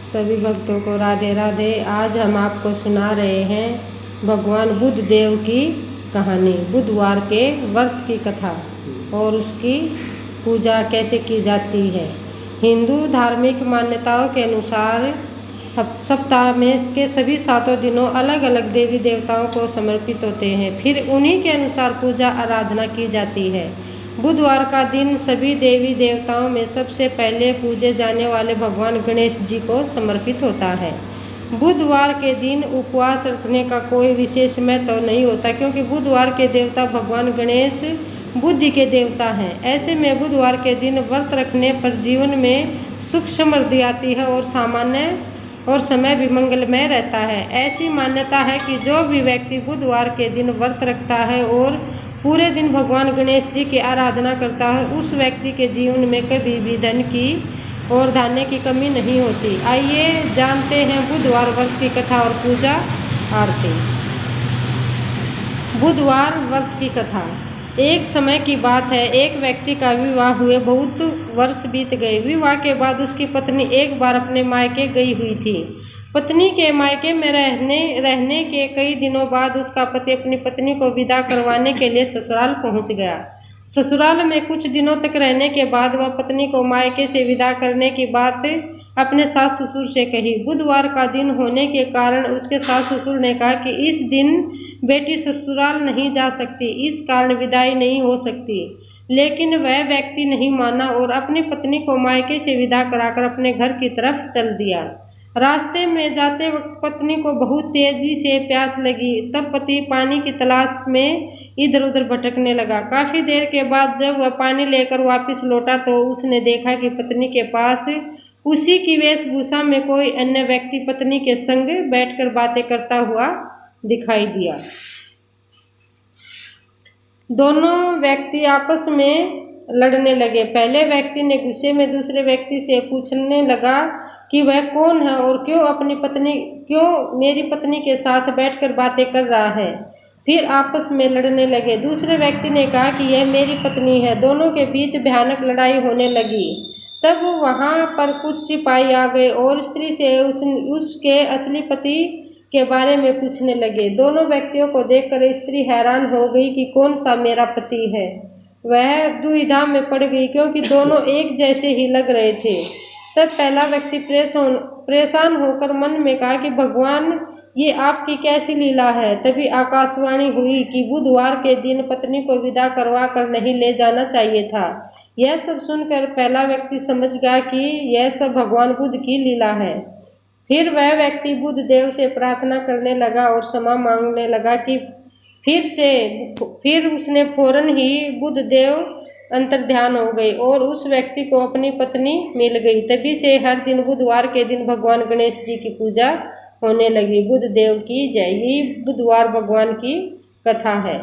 सभी भक्तों को राधे राधे। आज हम आपको सुना रहे हैं भगवान बुद्ध देव की कहानी, बुधवार के व्रत की कथा और उसकी पूजा कैसे की जाती है। हिंदू धार्मिक मान्यताओं के अनुसार सप्ताह में के सभी 7 दिनों अलग अलग देवी देवताओं को समर्पित होते हैं, फिर उन्हीं के अनुसार पूजा आराधना की जाती है। बुधवार का दिन सभी देवी देवताओं में सबसे पहले पूजे जाने वाले भगवान गणेश जी को समर्पित होता है। बुधवार के दिन उपवास रखने का कोई विशेष महत्व नहीं होता, क्योंकि बुधवार के देवता भगवान गणेश बुद्धि के देवता हैं। ऐसे में बुधवार के दिन व्रत रखने पर जीवन में सुख समृद्धि आती है और समय भी मंगलमय रहता है। ऐसी मान्यता है कि जो भी व्यक्ति बुधवार के दिन व्रत रखता है और पूरे दिन भगवान गणेश जी की आराधना करता है, उस व्यक्ति के जीवन में कभी भी धन की और धान्य की कमी नहीं होती। आइए जानते हैं बुधवार व्रत की कथा और पूजा आरती। बुधवार व्रत की कथा। एक समय की बात है, एक व्यक्ति का विवाह हुए बहुत वर्ष बीत गए। विवाह के बाद उसकी पत्नी एक बार अपने मायके गई हुई थी। पत्नी के मायके में रहने के कई दिनों बाद उसका पति अपनी पत्नी को विदा करवाने के लिए ससुराल पहुंच गया। ससुराल में कुछ दिनों तक रहने के बाद वह पत्नी को मायके से विदा करने की बात अपने सास ससुर से कही। बुधवार का दिन होने के कारण उसके सास ससुर ने कहा कि इस दिन बेटी ससुराल नहीं जा सकती, इस कारण विदाई नहीं हो सकती। लेकिन वह व्यक्ति नहीं माना और अपनी पत्नी को मायके से विदा कराकर अपने घर की तरफ चल दिया। रास्ते में जाते वक्त पत्नी को बहुत तेजी से प्यास लगी। तब पति पानी की तलाश में इधर उधर भटकने लगा। काफी देर के बाद जब वह पानी लेकर वापस लौटा तो उसने देखा कि पत्नी के पास उसी की वेशभूषा में कोई अन्य व्यक्ति पत्नी के संग बैठकर बातें करता हुआ दिखाई दिया। दोनों व्यक्ति आपस में लड़ने लगे। पहले व्यक्ति ने गुस्से में दूसरे व्यक्ति से पूछने लगा कि वह कौन है और क्यों मेरी पत्नी के साथ बैठकर बातें कर रहा है। फिर आपस में लड़ने लगे। दूसरे व्यक्ति ने कहा कि यह मेरी पत्नी है। दोनों के बीच भयानक लड़ाई होने लगी। तब वहां पर कुछ सिपाही आ गए और स्त्री से उसके असली पति के बारे में पूछने लगे। दोनों व्यक्तियों को देखकर स्त्री हैरान हो गई कि कौन सा मेरा पति है। वह दुविधा में पड़ गई, क्योंकि दोनों एक जैसे ही लग रहे थे। तब पहला व्यक्ति परेशान होकर मन में कहा कि भगवान, ये आपकी कैसी लीला है। तभी आकाशवाणी हुई कि बुधवार के दिन पत्नी को विदा करवा कर नहीं ले जाना चाहिए था। यह सब सुनकर पहला व्यक्ति समझ गया कि यह सब भगवान बुद्ध की लीला है। फिर वह व्यक्ति बुद्ध देव से प्रार्थना करने लगा और क्षमा मांगने लगा कि फिर उसने फौरन ही बुद्ध देव अंतर्ध्यान हो गई और उस व्यक्ति को अपनी पत्नी मिल गई। तभी से हर दिन बुधवार के दिन भगवान गणेश जी की पूजा होने लगी। बुद्ध देव की जय। ही बुधवार भगवान की कथा है।